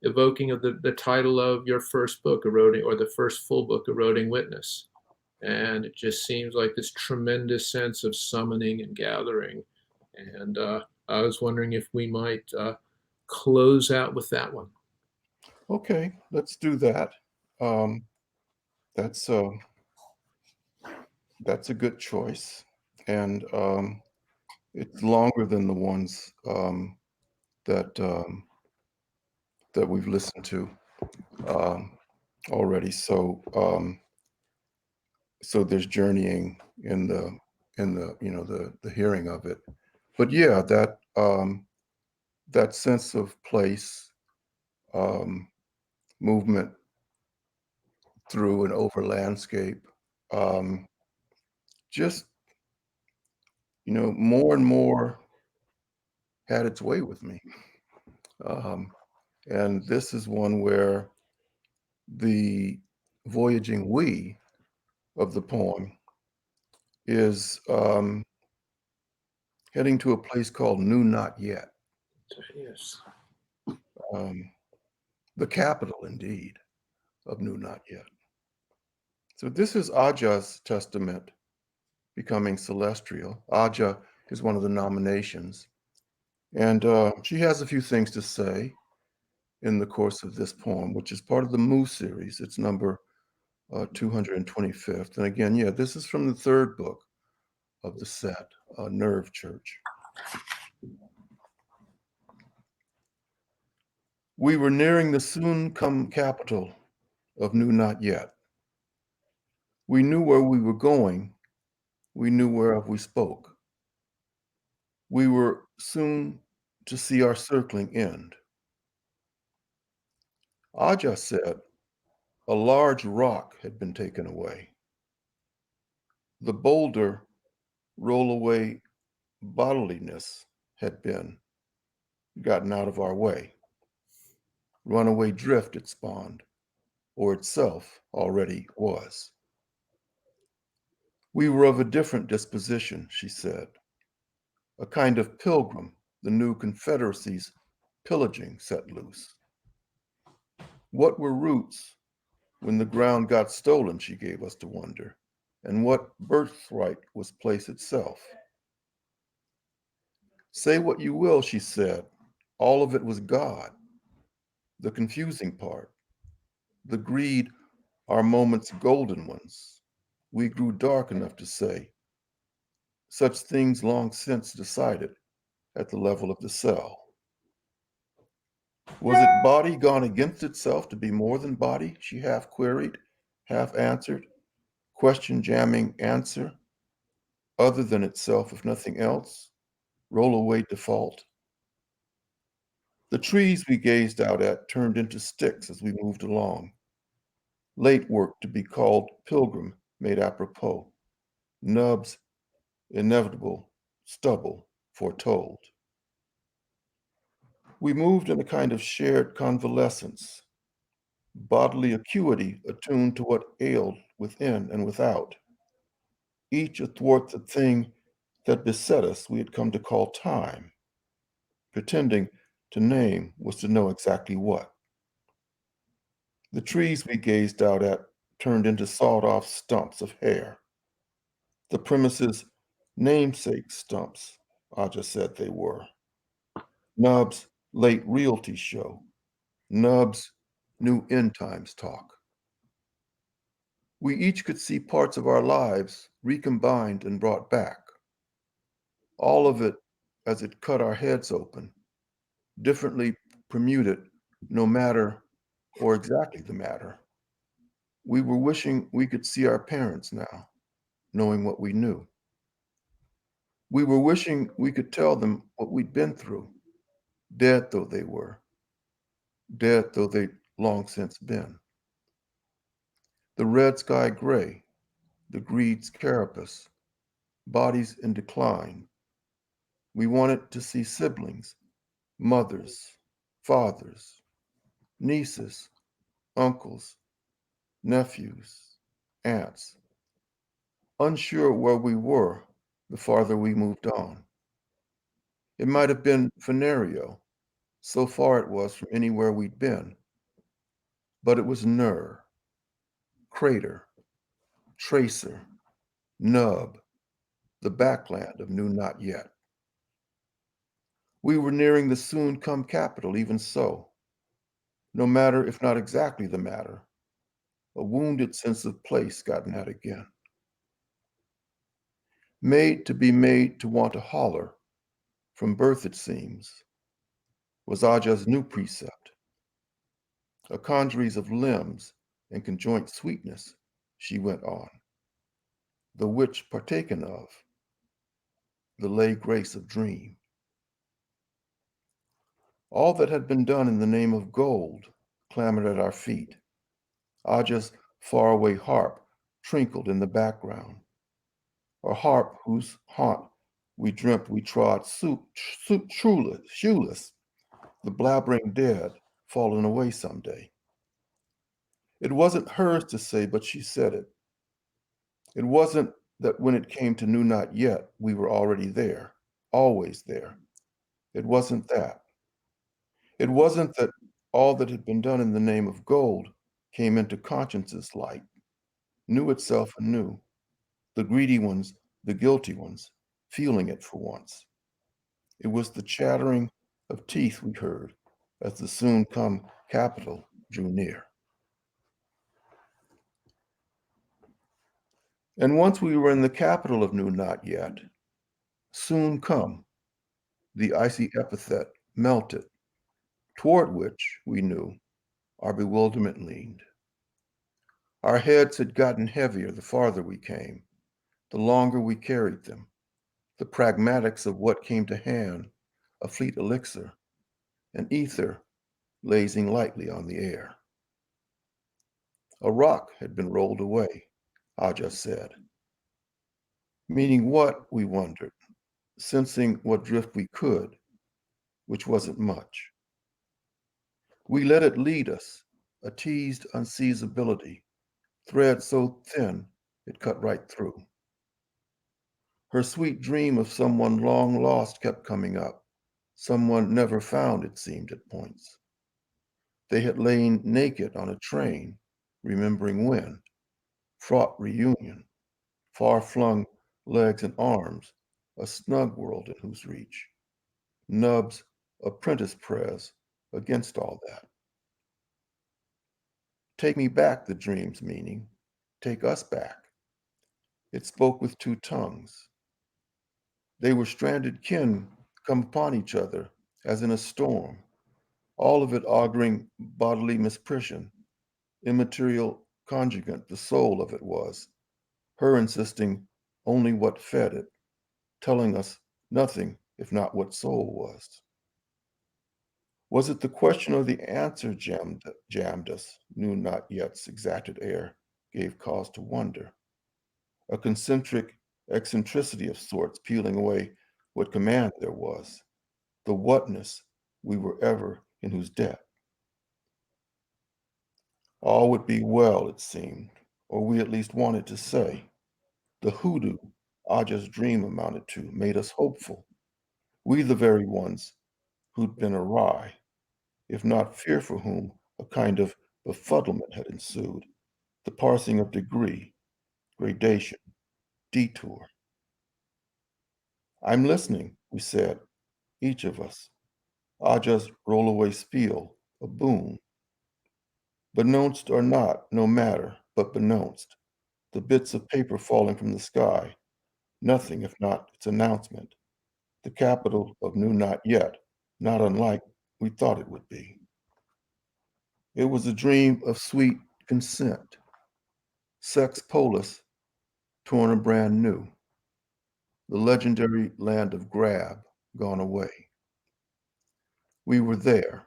evoking of the title of your first book, Eroding, or the first full book, Eroding Witness. And it just seems like this tremendous sense of summoning and gathering. And I was wondering if we might close out with that one. Okay, let's do that. Um, that's a good choice, and it's longer than the ones that that we've listened to already. So there's journeying in the the hearing of it. But yeah, that sense of place, um, movement through and over landscape, um, just more and more had its way with me. Um, and this is one where the voyaging we of the poem is heading to a place called New Not Yet, Yes. um, the capital indeed of New Not Yet. So this is Aja's testament becoming celestial. Aja is one of the nominations. And she has a few things to say in the course of this poem, which is part of the Mu series. It's number 225th. And again, yeah, this is from the third book of the set, Nerve Church. We were nearing the soon-come capital of New Not Yet. We knew where we were going. We knew whereof we spoke. We were soon to see our circling end. Aja said a large rock had been taken away. The boulder roll-away bodiliness had been gotten out of our way. Runaway drift it spawned, or itself already was. We were of a different disposition, she said, a kind of pilgrim the new confederacy's pillaging set loose. What were roots when the ground got stolen, she gave us to wonder, and what birthright was place itself? Say what you will, she said, all of it was God. The confusing part, the greed, our moments golden ones. We grew dark enough to say, such things long since decided at the level of the cell. Was it body gone against itself to be more than body? She half queried, half answered, question jamming answer, other than itself, if nothing else, roll away default. The trees we gazed out at turned into sticks as we moved along. Late work to be called pilgrim made apropos. Nubs, inevitable, stubble, foretold. We moved in a kind of shared convalescence, bodily acuity attuned to what ailed within and without. Each athwart the thing that beset us we had come to call time. Pretending to name was to know exactly what. The trees we gazed out at turned into sawed-off stumps of hair. The premises' namesake stumps, Aja said they were. Nub's late realty show. Nub's new end times talk. We each could see parts of our lives recombined and brought back. All of it as it cut our heads open, differently permuted, no matter or exactly the matter. We were wishing we could see our parents now, knowing what we knew. We were wishing we could tell them what we'd been through, dead though they were, dead though they'd long since been. The red sky gray, the greed's carapace, bodies in decline. We wanted to see siblings, mothers, fathers, nieces, uncles, nephews, aunts. Unsure where we were the farther we moved on. It might have been Venerio, so far it was from anywhere we'd been, but it was Ner, crater, tracer, nub, the backland of New Not Yet. We were nearing the soon-come capital, even so. No matter, if not exactly the matter, a wounded sense of place got at again. Made to want to holler, from birth it seems, was Aja's new precept. A congeries of limbs and conjoint sweetness, she went on, the which partaken of, the lay grace of dream. All that had been done in the name of gold clamored at our feet. Aja's faraway harp trinkled in the background, a harp whose haunt we dreamt we trod shoeless, the blabbering dead fallen away someday. It wasn't hers to say, but she said it. It wasn't that when it came to Knew Not Yet, we were already there, always there. It wasn't that. It wasn't that all that had been done in the name of gold came into conscience's light, knew itself anew, the greedy ones, the guilty ones, feeling it for once. It was the chattering of teeth we heard as the soon-come capital drew near. And once we were in the capital of Knew Not Yet, soon come, the icy epithet melted, toward which, we knew, our bewilderment leaned. Our heads had gotten heavier the farther we came, the longer we carried them, the pragmatics of what came to hand, a fleet elixir, an ether lazing lightly on the air. A rock had been rolled away, Aja said. Meaning what, we wondered, sensing what drift we could, which wasn't much. We let it lead us, a teased unseizability, thread so thin it cut right through. Her sweet dream of someone long lost kept coming up, someone never found, it seemed at points. They had lain naked on a train, remembering when, fraught reunion, far-flung legs and arms, a snug world in whose reach. Nub's apprentice prayers against all that. Take me back, the dream's meaning. Take us back. It spoke with two tongues. They were stranded kin come upon each other as in a storm, all of it auguring bodily misprision, immaterial conjugant the soul of it was, her insisting only what fed it, telling us nothing if not what soul was. Was it the question or the answer jammed us? Knew not yet's exacted air gave cause to wonder. A concentric eccentricity of sorts peeling away what command there was, the whatness we were ever in whose debt. All would be well, it seemed, or we at least wanted to say. The hoodoo Aja's dream amounted to made us hopeful. We the very ones who'd been awry, if not fear for whom a kind of befuddlement had ensued, the parsing of degree, gradation, detour. I'm listening, we said, each of us. Aja's rollaway spiel, a boon. Benounced or not, no matter, but benounced. The bits of paper falling from the sky, nothing if not its announcement. The capital of Knew Not Yet, not unlike we thought it would be. It was a dream of sweet consent. Sex polis, torn and brand new. The legendary land of grab, gone away. We were there.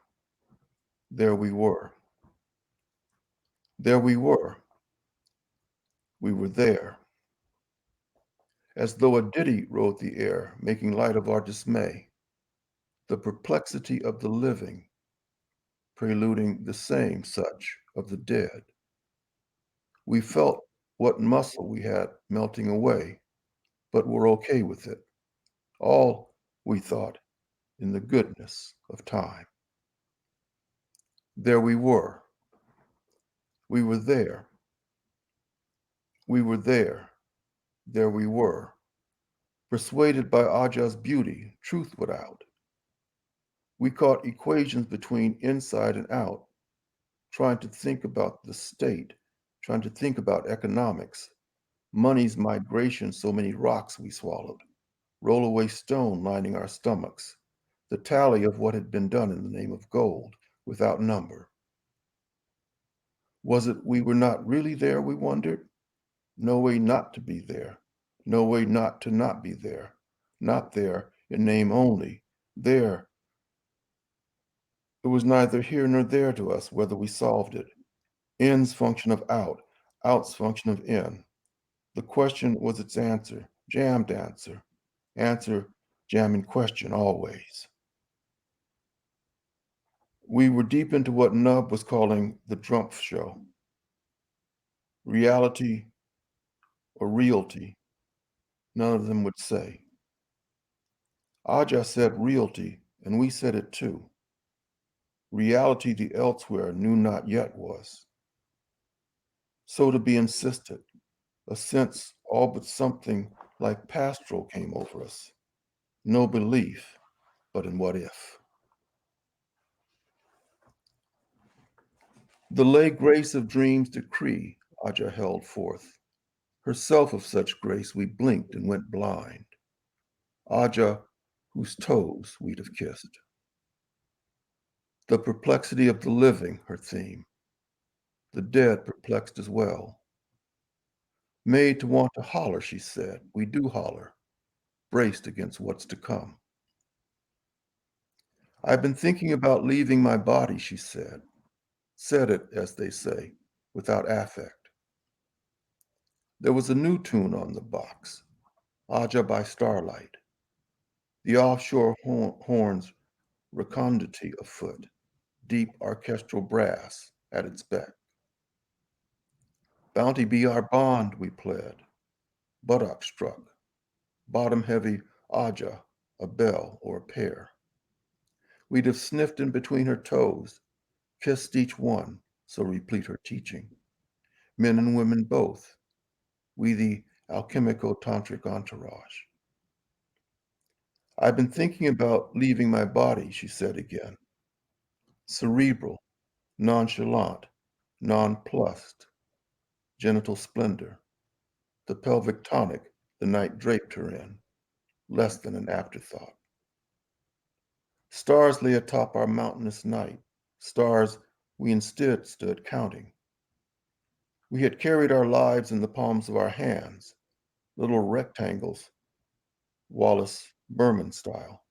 There we were. There we were. We were there. As though a ditty rode the air, making light of our dismay. The perplexity of the living, preluding the same such of the dead. We felt what muscle we had melting away, but were okay with it. All, we thought, in the goodness of time. There we were. We were there. We were there. There we were. Persuaded by Aja's beauty, truth would out. We caught equations between inside and out, trying to think about the state, trying to think about economics, money's migration, so many rocks we swallowed, rollaway stone lining our stomachs, the tally of what had been done in the name of gold without number. Was it we were not really there, we wondered? No way not to be there. No way not to not be there. Not there in name only. There. It was neither here nor there to us whether we solved it. In's function of out, out's function of in. The question was its answer, jammed answer. Answer, jamming question always. We were deep into what Nubb was calling the Drumpf show. Reality or realty, none of them would say. Aja said realty, and we said it too. Reality the elsewhere knew not yet was. So to be insisted, a sense all but something like pastoral came over us. No belief, but in what if. The lay grace of dreams decree, Aja held forth. Herself of such grace we blinked and went blind. Aja, whose toes we'd have kissed. The perplexity of the living, her theme. The dead perplexed as well. Made to want to holler, she said. We do holler, braced against what's to come. I've been thinking about leaving my body, she said. Said it, as they say, without affect. There was a new tune on the box, Aja by Starlight. The offshore horns recondity afoot, deep orchestral brass at its beck. Bounty be our bond, we pled. Buttock struck, bottom heavy Aja, a bell or a pair. We'd have sniffed in between her toes, kissed each one, so replete her teaching. Men and women both, we the alchemico-tantric entourage. I've been thinking about leaving my body, she said again. Cerebral, nonchalant, nonplussed, genital splendor, the pelvic tonic the night draped her in, less than an afterthought. Stars lay atop our mountainous night, stars we instead stood counting. We had carried our lives in the palms of our hands, little rectangles, Wallace Berman style.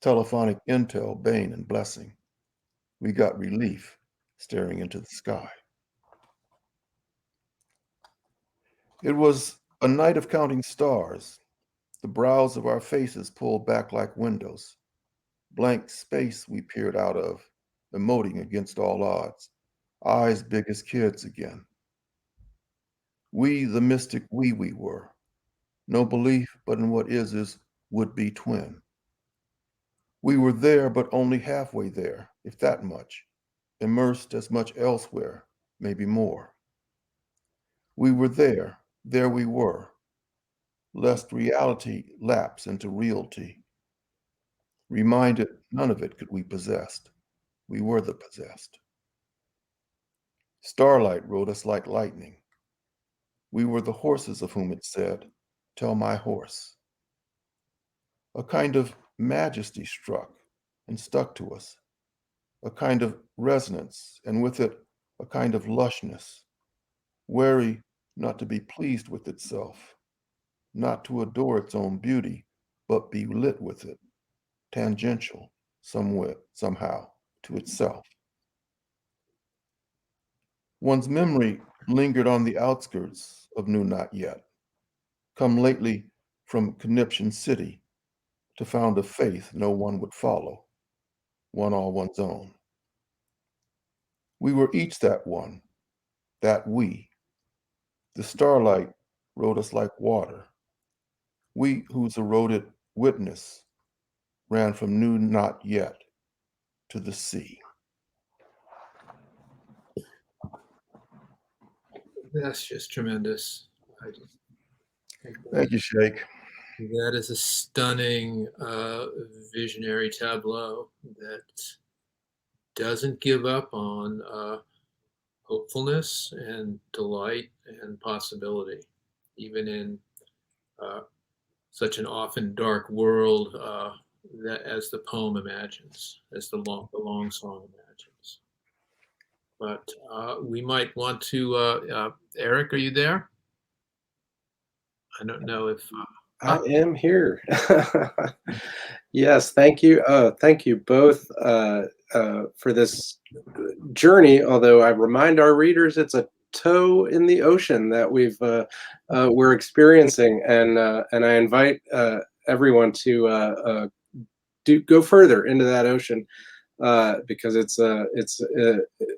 Telephonic intel, bane and blessing. We got relief staring into the sky. It was a night of counting stars, the brows of our faces pulled back like windows, blank space we peered out of, emoting against all odds, eyes big as kids again. We, the mystic we were, no belief but in what is would-be twin. We were there, but only halfway there, if that much, immersed as much elsewhere, maybe more. We were there we were, lest reality lapse into realty. Reminded none of it could we possessed. We were the possessed. Starlight rode us like lightning. We were the horses of whom it said, tell my horse. A kind of majesty struck and stuck to us, a kind of resonance, and with it a kind of lushness, wary not to be pleased with itself, not to adore its own beauty, but be lit with it, tangential, somewhere, somehow, to itself. One's memory lingered on the outskirts of New Not Yet, come lately from Conniption City to found a faith no one would follow, one all one's own. We were each that one, that we. The starlight rode us like water. We whose eroded witness ran from New Not Yet to the sea. That's just tremendous. Thank you, Sheikh. That is a stunning visionary tableau that doesn't give up on hopefulness and delight and possibility, even in such an often dark world that as the poem imagines, as the long song imagines. But we might want to, Eric, are you there? I don't know if. I am here. Yes, thank you. Thank you both for this journey. Although I remind our readers, it's a toe in the ocean that we're experiencing, and I invite everyone to go further into that ocean because it's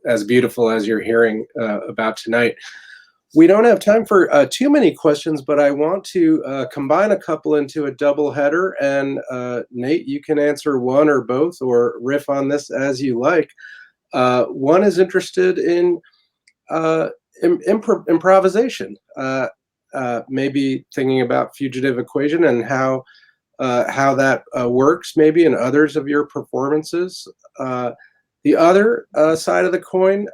as beautiful as you're hearing about tonight. We don't have time for too many questions, but I want to combine a couple into a double header. And Nate, you can answer one or both or riff on this as you like. One is interested in improvisation, maybe thinking about Fugitive Equation and how that works maybe in others of your performances. The other side of the coin,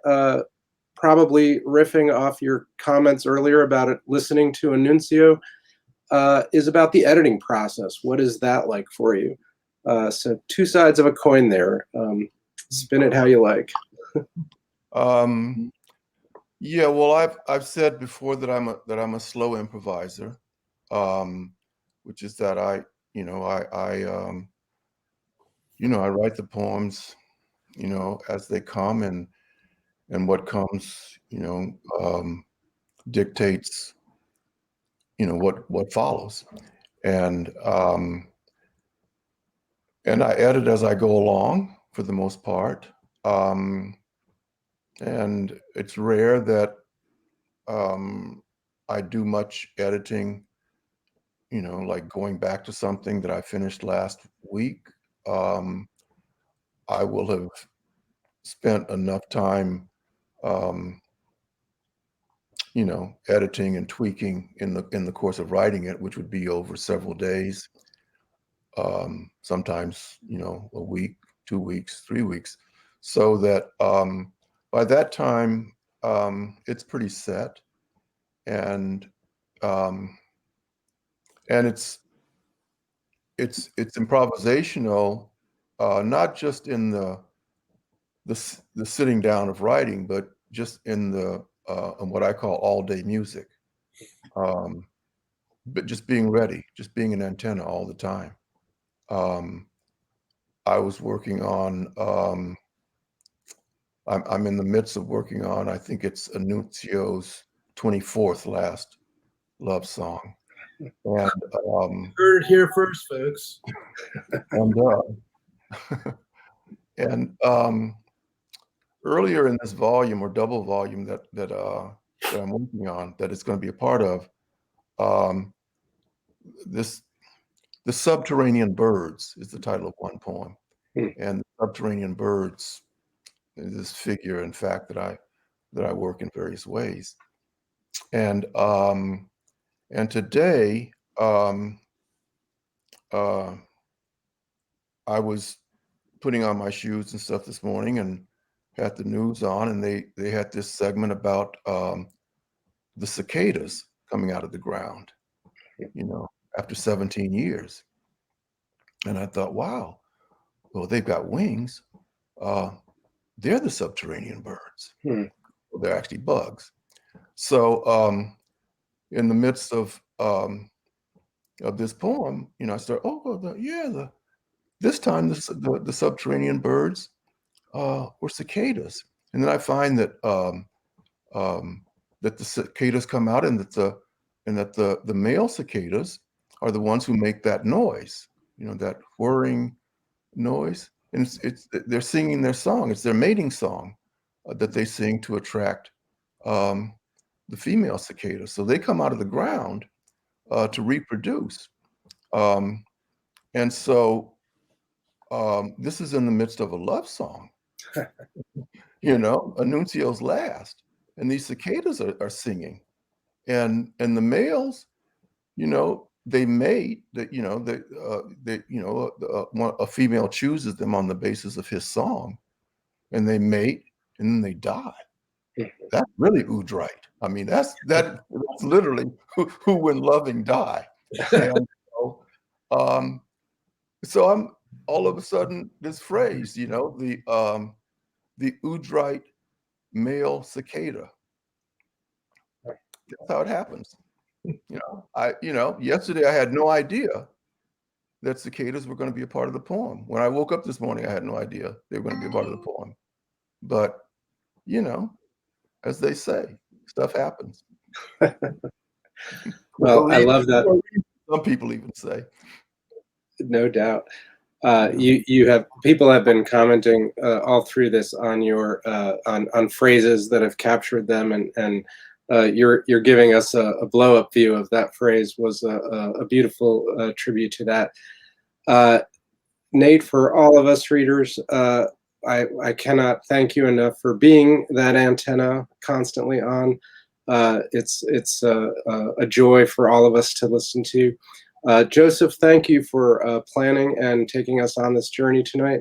probably riffing off your comments earlier about it, listening to Anencio, is about the editing process. What is that like for you? So two sides of a coin there. Spin it how you like. Yeah, well, I've said before that I'm a slow improviser, which is that I write the poems, as they come, and what comes, dictates, what follows, and I edit as I go along for the most part, and it's rare that I do much editing, like going back to something that I finished last week. I will have spent enough time, editing and tweaking in the course of writing it, which would be over several days, sometimes, a week, 2 weeks, 3 weeks, so that by that time, it's pretty set, and it's improvisational, not just in the sitting down of writing, but just in what I call all day music. But just being ready, just being an antenna all the time. I was working on, I'm in the midst of working on, I think it's Anencio's 24th last love song. And Heard it here first, folks. and earlier in this volume or double volume that I'm working on, that it's going to be a part of, the Subterranean Birds is the title of one poem. And the subterranean birds is this figure, in fact, that I work in various ways. And today, I was putting on my shoes and stuff this morning and had the news on, and they had this segment about the cicadas coming out of the ground, after 17 years. And I thought, wow, well, they've got wings. They're the subterranean birds. Well, they're actually bugs. So in the midst of this poem, I start, this time the subterranean birds were cicadas. And then I find that that the cicadas come out, and that the male cicadas are the ones who make that noise, that whirring noise. And they're singing their song. It's their mating song that they sing to attract the female cicadas. So they come out of the ground to reproduce. And so this is in the midst of a love song, Anuncio's last. And these cicadas are singing. And the males, they mate. That a female chooses them on the basis of his song, and they mate, and then they die. That's really Udrite. I mean, that's literally who when loving die. And so I'm all of a sudden this phrase, the Udrite male cicada. That's how it happens. Yesterday I had no idea that cicadas were going to be a part of the poem. When I woke up this morning, I had no idea they were going to be a part of the poem. But, as they say, stuff happens. Well, I love that. Some people even say. No doubt. People have been commenting all through this on your on phrases that have captured them, and you're giving us a blow up view of that phrase. Was a beautiful tribute to that. Nate, for all of us readers, I cannot thank you enough for being that antenna constantly on. It's a joy for all of us to listen to. Joseph, thank you for planning and taking us on this journey tonight.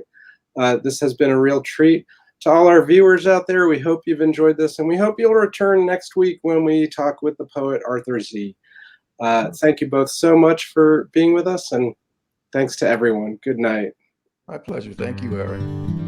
This has been a real treat. To all our viewers out there, we hope you've enjoyed this, and we hope you'll return next week when we talk with the poet Arthur Z. Thank you both so much for being with us, and thanks to everyone. Good night. My pleasure. Thank you, Harry.